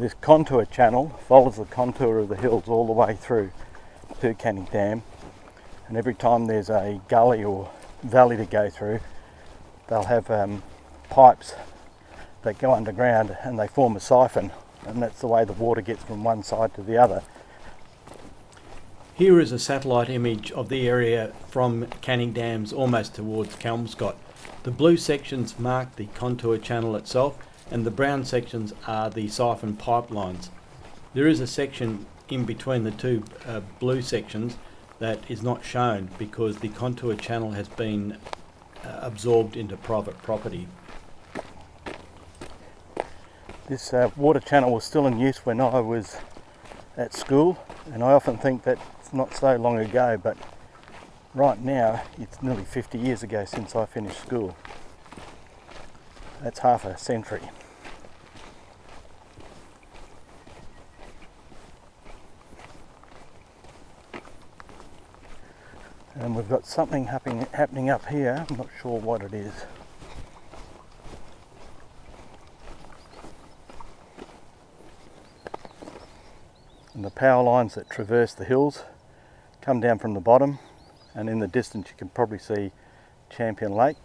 This contour channel follows the contour of the hills all the way through to Canning Dam, and every time there's a gully or valley to go through, they'll have pipes that go underground and they form a siphon, and that's the way the water gets from one side to the other. Here is a satellite image of the area from Canning Dams almost towards Kelmscott. The blue sections mark the contour channel itself, and the brown sections are the siphon pipelines. There is a section in between the two blue sections that is not shown because the contour channel has been absorbed into private property. This water channel was still in use when I was at school, and I often think that it's not so long ago, but right now it's nearly 50 years ago since I finished school. That's half a century. And we've got something happening up here. I'm not sure what it is. And the power lines that traverse the hills come down from the bottom, and in the distance you can probably see Champion Lake.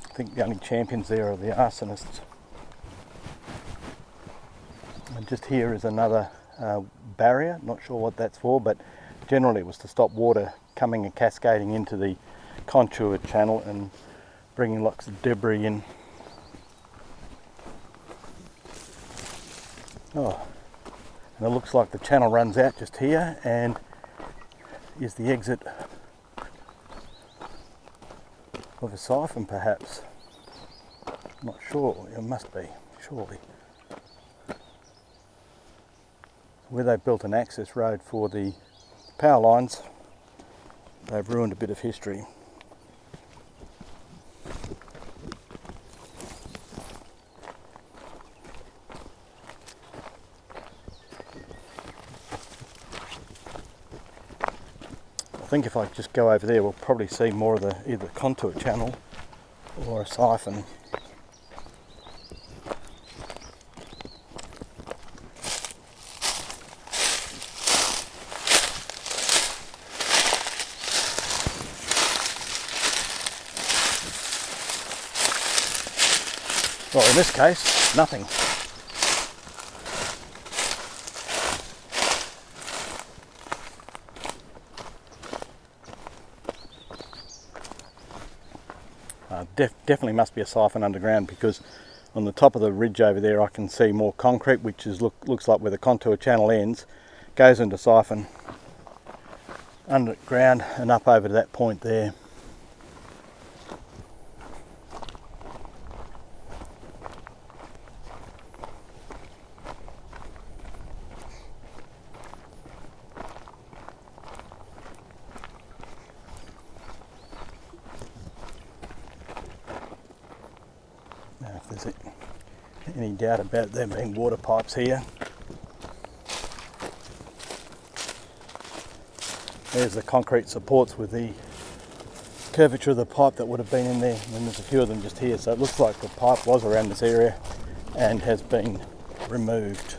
I think the only champions there are the arsonists. And just here is another barrier, not sure what that's for, but generally it was to stop water coming and cascading into the contour channel and bringing lots of debris in. Oh, and it looks like the channel runs out just here and is the exit of a siphon, perhaps. Not sure, it must be, surely. Where they've built an access road for the power lines, they've ruined a bit of history. I think if I just go over there, we'll probably see more of the either contour channel or a siphon. Well, in this case, nothing. Definitely must be a siphon underground, because on the top of the ridge over there I can see more concrete, which is looks like where the contour channel ends, goes into siphon underground and up over to that point there. Now, if there's any doubt about there being water pipes here, there's the concrete supports with the curvature of the pipe that would have been in there, and there's a few of them just here, so it looks like the pipe was around this area and has been removed.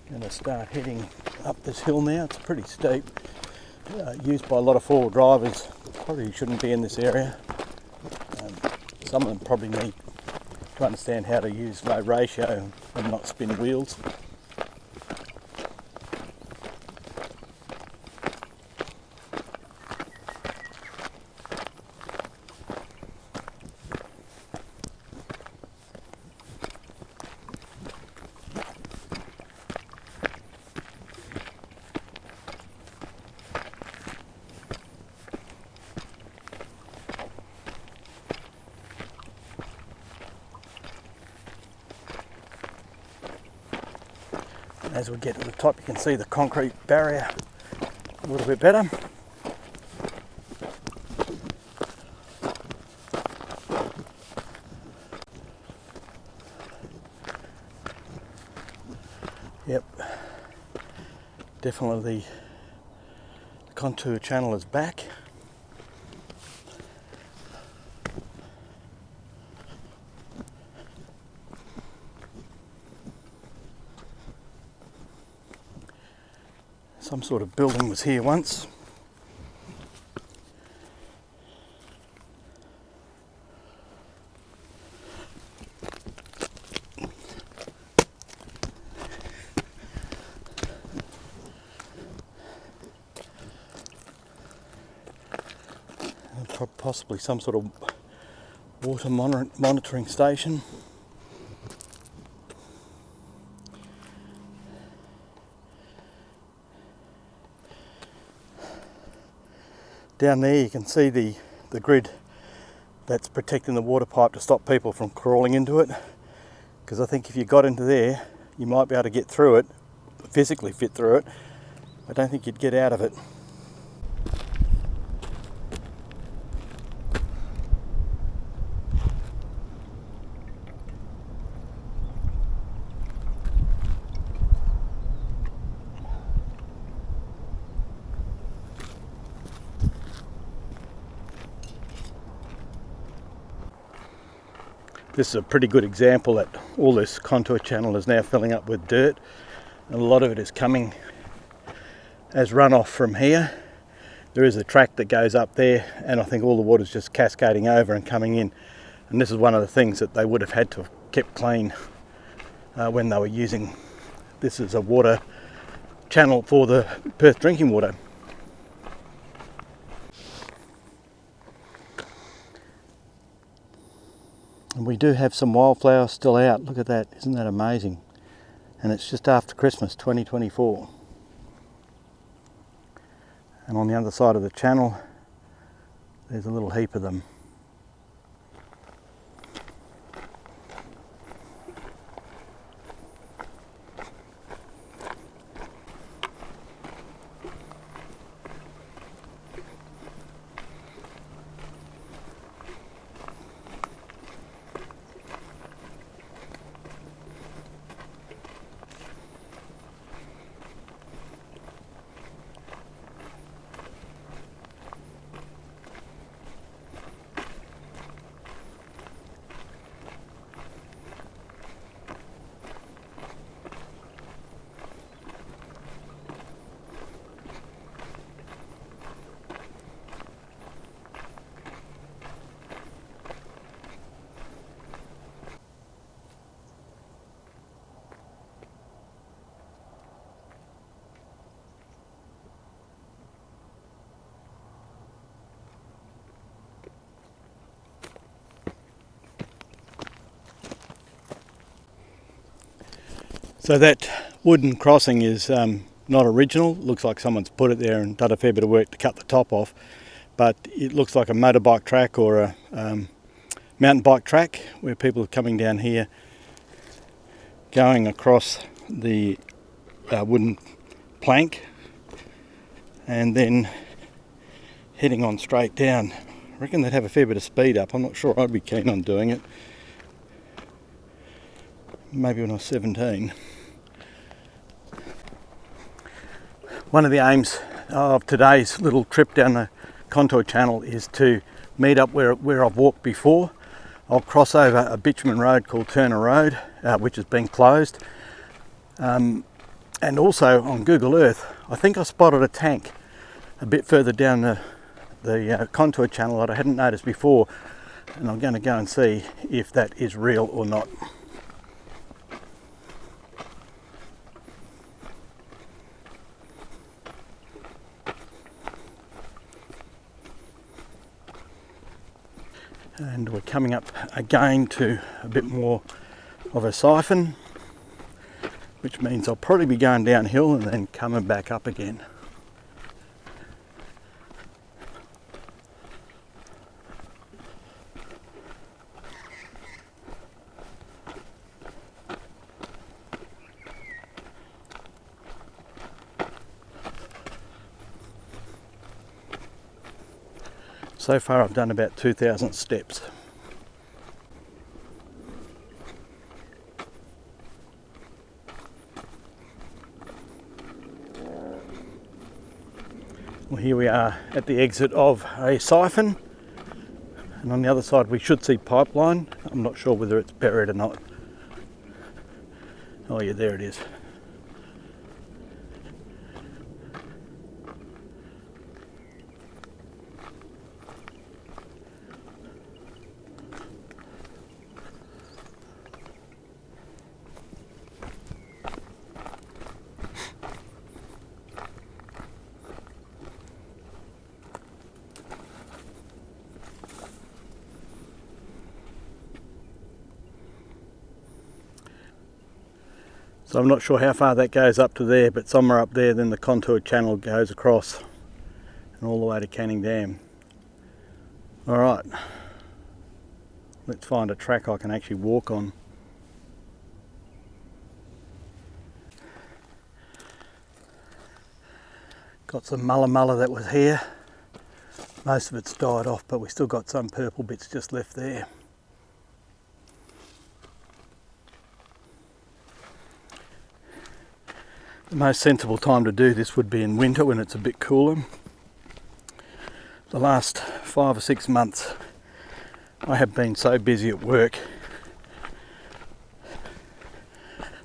Going to start heading up this hill now. It's pretty steep, used by a lot of four-wheel drivers. Probably shouldn't be in this area. Some of them probably need to understand how to use low ratio and not spin wheels. As we get to the top, you can see the concrete barrier a little bit better. Yep, definitely the contour channel is back. Some sort of building was here once. Possibly some sort of water monitoring station. Down there you can see the grid that's protecting the water pipe to stop people from crawling into it, because I think if you got into there you might be able to get through it, physically fit through it. I don't think you'd get out of it. This is a pretty good example that all this contour channel is now filling up with dirt, and a lot of it is coming as runoff from here. There is a track that goes up there, and I think all the water is just cascading over and coming in, and this is one of the things that they would have had to have kept clean when they were using this as a water channel for the Perth drinking water. And we do have some wildflowers still out. Look at that, isn't that amazing? And it's just after Christmas 2024. And on the other side of the channel there's a little heap of them. So that wooden crossing is not original. Looks like someone's put it there and done a fair bit of work to cut the top off, but it looks like a motorbike track or a mountain bike track where people are coming down here, going across the wooden plank and then heading on straight down. I reckon they'd have a fair bit of speed up. I'm not sure I'd be keen on doing it. Maybe when I was 17. One of the aims of today's little trip down the contour channel is to meet up where I've walked before. I'll cross over a bitumen road called Turner Road, which has been closed. And also on Google Earth, I think I spotted a tank a bit further down the contour channel that I hadn't noticed before. And I'm going to go and see if that is real or not. And we're coming up again to a bit more of a siphon, which means I'll probably be going downhill and then coming back up again. So far I've done about 2,000 steps. Well, here we are at the exit of a siphon, and on the other side we should see pipeline. I'm not sure whether it's buried or not. Oh yeah, there it is. So I'm not sure how far that goes up to there, but somewhere up there then the contour channel goes across and all the way to Canning Dam. Alright, let's find a track I can actually walk on. Got some mulla that was here. Most of it's died off, but we still got some purple bits just left there. The most sensible time to do this would be in winter when it's a bit cooler. The last 5 or 6 months I have been so busy at work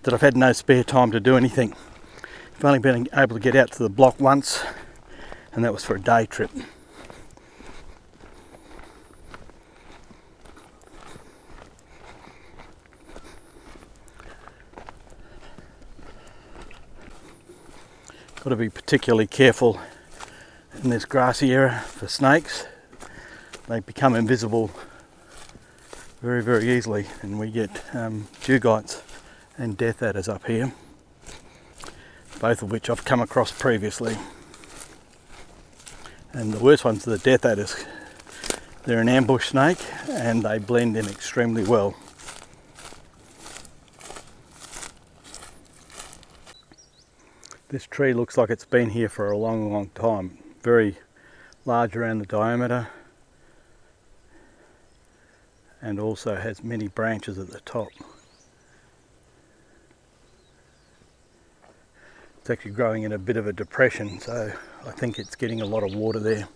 that I've had no spare time to do anything. I've only been able to get out to the block once, and that was for a day trip. Got to be particularly careful in this grassy area for snakes. They become invisible very, very easily, and we get dugites and death adders up here, both of which I've come across previously. And the worst ones are the death adders. They're an ambush snake and they blend in extremely well. This tree looks like it's been here for a long time. Very large around the diameter, and also has many branches at the top. It's actually growing in a bit of a depression, so I think it's getting a lot of water there.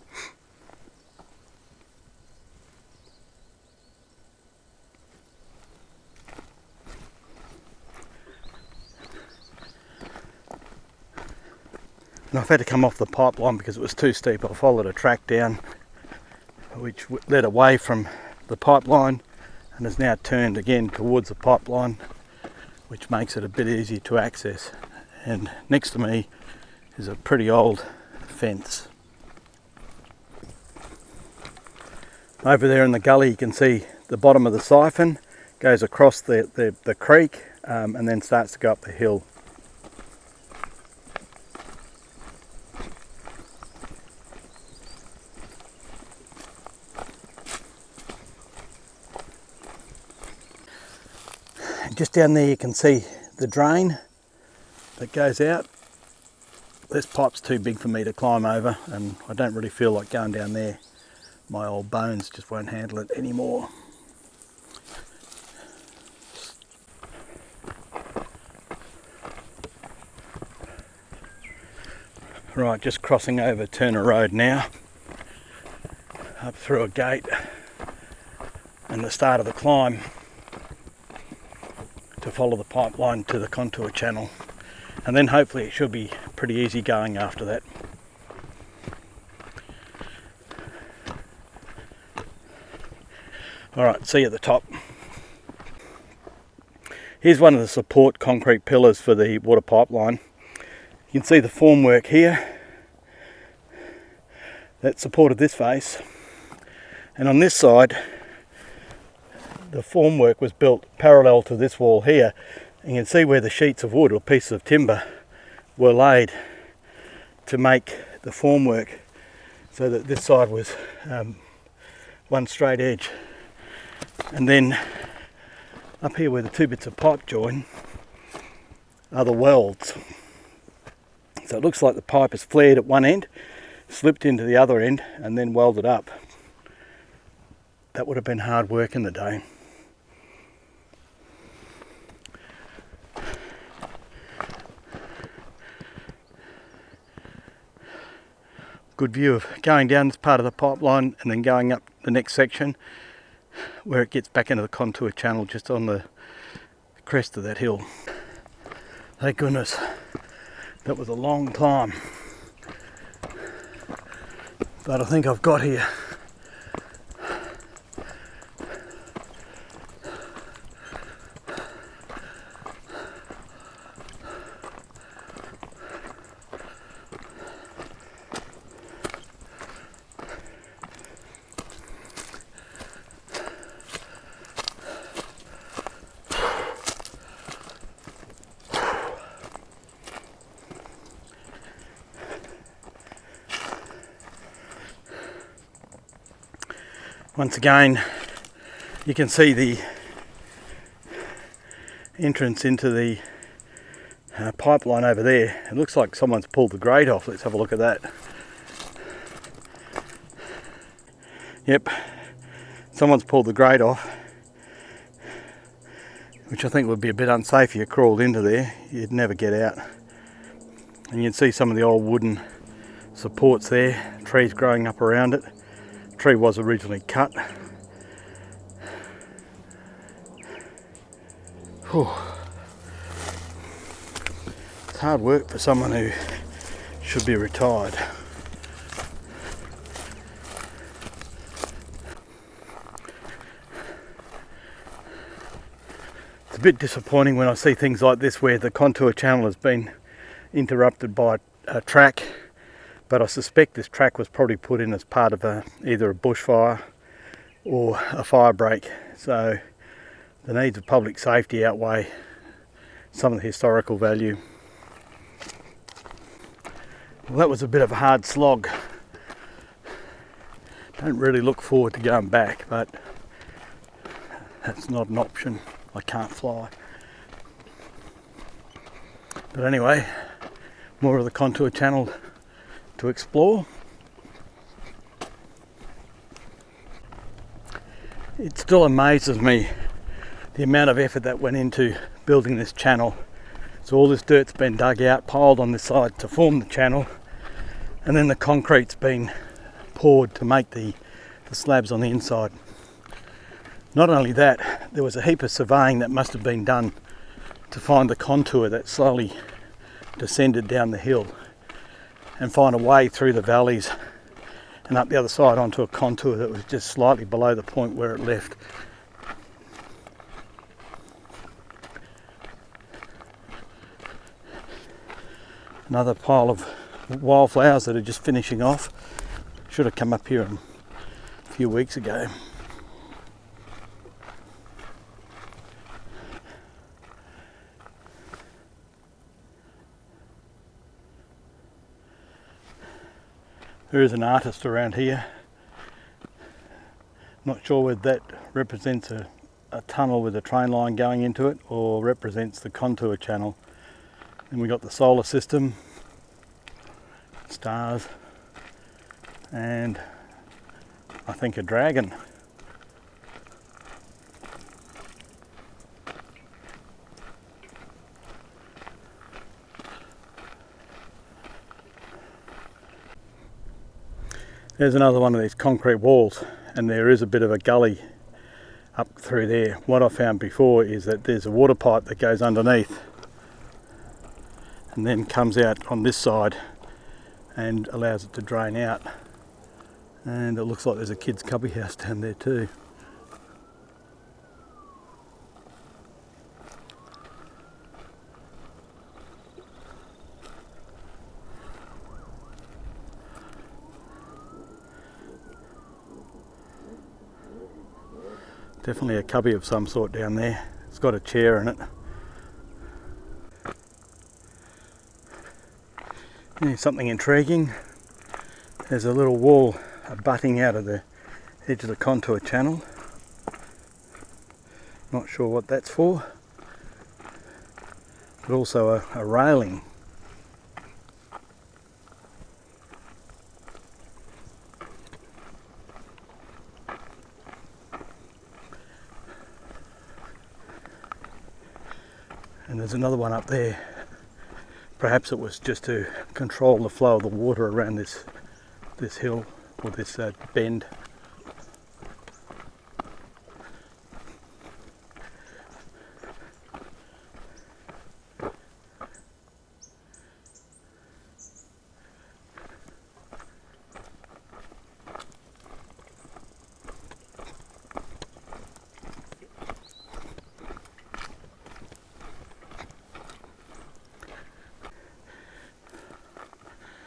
And I've had to come off the pipeline because it was too steep. I followed a track down which led away from the pipeline and has now turned again towards the pipeline, which makes it a bit easier to access. And next to me is a pretty old fence. Over there in the gully you can see the bottom of the siphon goes across the creek and then starts to go up the hill. Just down there you can see the drain that goes out. This pipe's too big for me to climb over, and I don't really feel like going down there. My old bones just won't handle it anymore. Right, just crossing over Turner Road now, up through a gate and the start of the climb to follow the pipeline to the contour channel, and then hopefully it should be pretty easy going after that. Alright, see you at the top. Here's one of the support concrete pillars for the water pipeline. You can see the formwork here that supported this face, and on this side the formwork was built parallel to this wall here. You can see where the sheets of wood or pieces of timber were laid to make the formwork so that this side was one straight edge. And then up here where the two bits of pipe join are the welds. So it looks like the pipe is flared at one end, slipped into the other end and then welded up. that would have been hard work in the day. Good view of going down this part of the pipeline and then going up the next section where it gets back into the contour channel just on the crest of that hill. Thank goodness, that was a long climb, but I think I've got here. Once again, you can see the entrance into the pipeline over there. It looks like someone's pulled the grate off. Let's have a look at that. Yep, someone's pulled the grate off, which I think would be a bit unsafe if you crawled into there. You'd never get out. And you can see some of the old wooden supports there, trees growing up around it. Tree was originally cut. Whew. It's hard work for someone who should be retired. It's a bit disappointing when I see things like this where the contour channel has been interrupted by a track. But I suspect this track was probably put in as part of either a bushfire or a fire break. So the needs of public safety outweigh some of the historical value. Well, that was a bit of a hard slog. Don't really look forward to going back, but that's not an option. I can't fly. But anyway, more of the contour channel to explore. It still amazes me the amount of effort that went into building this channel. So all this dirt's been dug out, piled on this side to form the channel, and then the concrete's been poured to make the slabs on the inside. Not only that, there was a heap of surveying that must have been done to find the contour that slowly descended down the hill and find a way through the valleys and up the other side onto a contour that was just slightly below the point where it left. Another pile of wildflowers that are just finishing off. Should have come up here a few weeks ago. There is an artist around here. Not sure whether that represents a tunnel with a train line going into it or represents the contour channel. Then we got the solar system, stars, and I think a dragon. There's another one of these concrete walls, and there is a bit of a gully up through there. What I found before is that there's a water pipe that goes underneath and then comes out on this side and allows it to drain out. And it looks like there's a kid's cubby house down there too. Definitely a cubby of some sort down there. It's got a chair in it. Here's something intriguing. There's a little wall abutting out of the edge of the contour channel. Not sure what that's for. But also a railing. And there's another one up there. Perhaps it was just to control the flow of the water around this hill, or this bend.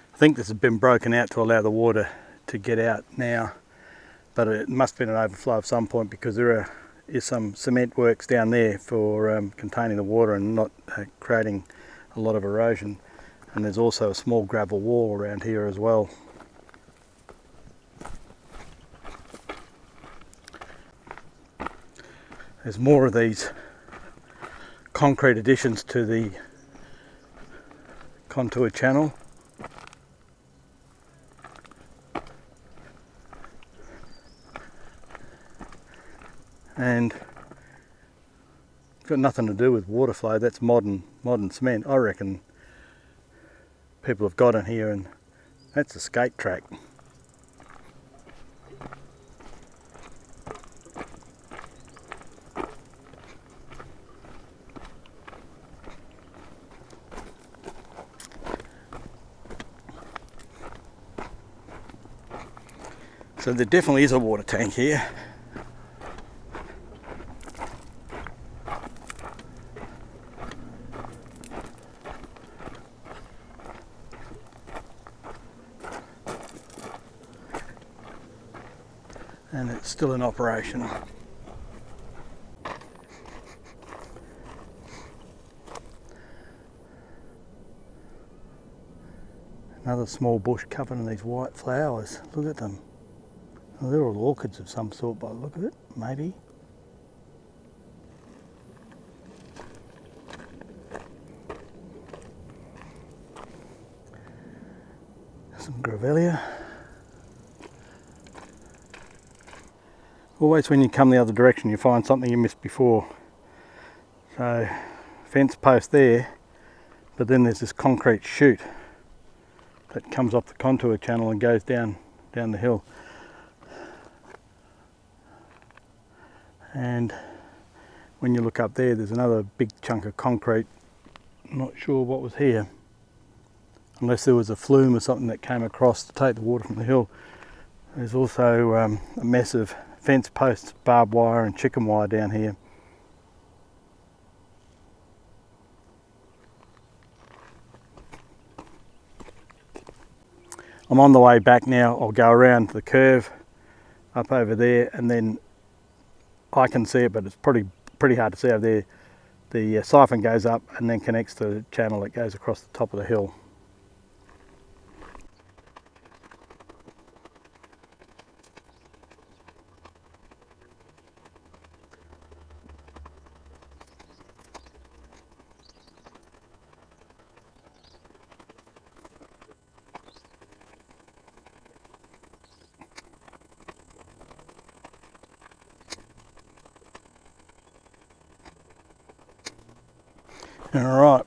I think this has been broken out to allow the water to get out now, but it must have been an overflow at some point, because there is some cement works down there for containing the water and not creating a lot of erosion. And there's also a small gravel wall around here as well. There's more of these concrete additions to the contour channel. And got nothing to do with water flow. That's modern cement. I reckon people have got in here, and that's a skate track. So there definitely is a water tank here. And it's still in operation. Another small bush covered in these white flowers. Look at them. Well, they're all orchids of some sort by the look of it, maybe. Some grevillea. Always when you come the other direction you find something you missed before. So, fence post there, but then there's this concrete chute that comes off the contour channel and goes down the hill. And when you look up there, there's another big chunk of concrete. I'm not sure what was here, unless there was a flume or something that came across to take the water from the hill. There's also a mess of fence posts, barbed wire and chicken wire down here. I'm on the way back now. I'll go around the curve up over there, and then I can see it, but it's pretty hard to see over there. The siphon goes up and then connects to the channel that goes across the top of the hill. Alright,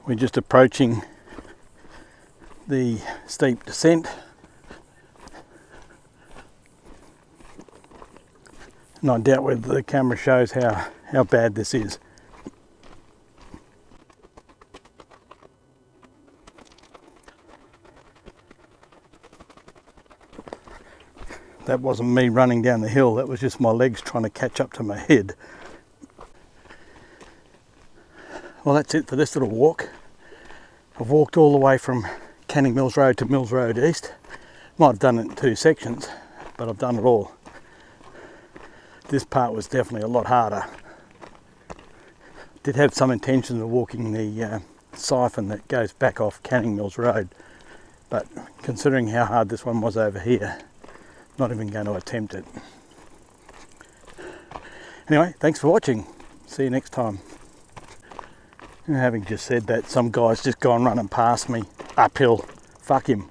we're just approaching the steep descent, and I doubt whether the camera shows how bad this is. That wasn't me running down the hill, that was just my legs trying to catch up to my head. Well, that's it for this little walk. I've walked all the way from Canning Mills Road to Mills Road East. Might have done it in 2 sections, but I've done it all. This part was definitely a lot harder. Did have some intention of walking the siphon that goes back off Canning Mills Road, but considering how hard this one was over here, not even going to attempt it. Anyway, thanks for watching. See you next time. And having just said that, some guy's just gone running past me uphill. Fuck him.